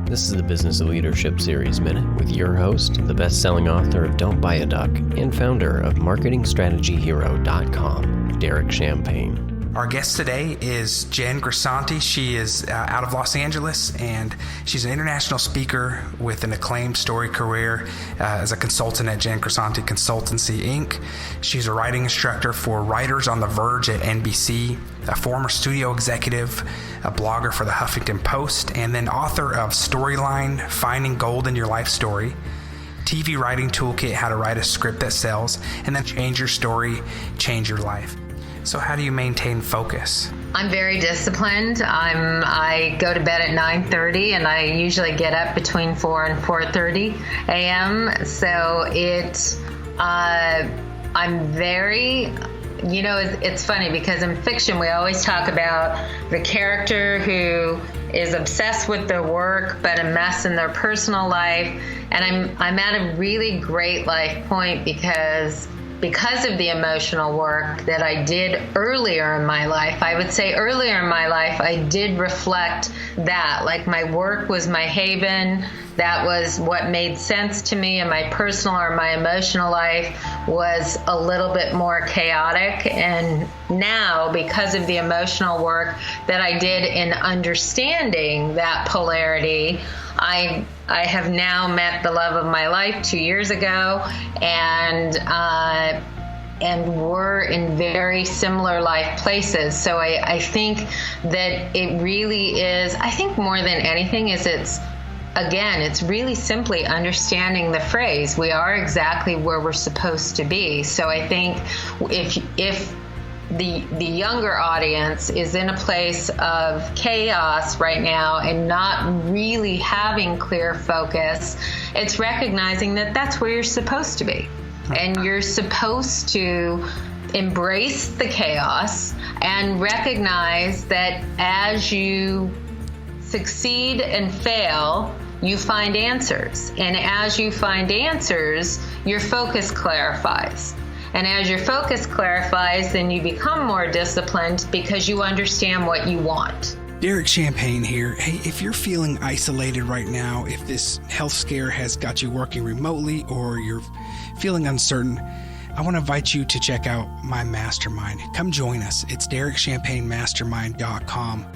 This is the Business of Leadership Series Minute with your host, the best-selling author of Don't Buy a Duck and founder of MarketingStrategyHero.com, Derek Champagne. Our guest today is Jen Grisanti. She is out of Los Angeles, and she's an international speaker with an acclaimed storied career as a consultant at Jen Grisanti Consultancy, Inc. She's a writing instructor for Writers on the Verge at NBC, a former studio executive, a blogger for the Huffington Post, and then author of Storyline, Finding Gold in Your Life Story, TV Writing Toolkit, How to Write a Script That Sells, and then Change Your Story, Change Your Life. So how do you maintain focus? I'm very disciplined. I go to bed at 9:30 and I usually get up between 4 and 4:30 a.m. So I'm very, it's funny because in fiction we always talk about the character who is obsessed with their work but a mess in their personal life. And I'm at a really great life point because of the emotional work that I did earlier in my life. I would say earlier in my life, I did reflect that. Like my work was my haven. That was what made sense to me, and my personal or my emotional life was a little bit more chaotic. And now, because of the emotional work that I did in understanding that polarity, I have now met the love of my life 2 years ago, and we're in very similar life places. So I think that it really is, I think more than anything is it's really simply understanding the phrase, we are exactly where we're supposed to be. So I think if the younger audience is in a place of chaos right now and not really having clear focus, it's recognizing that that's where you're supposed to be. And you're supposed to embrace the chaos and recognize that as you succeed and fail, you find answers. And as you find answers, your focus clarifies. And as your focus clarifies, then you become more disciplined because you understand what you want. Derek Champagne here. Hey, if you're feeling isolated right now, if this health scare has got you working remotely or you're feeling uncertain, I want to invite you to check out my mastermind. Come join us. It's DerekChampagneMastermind.com.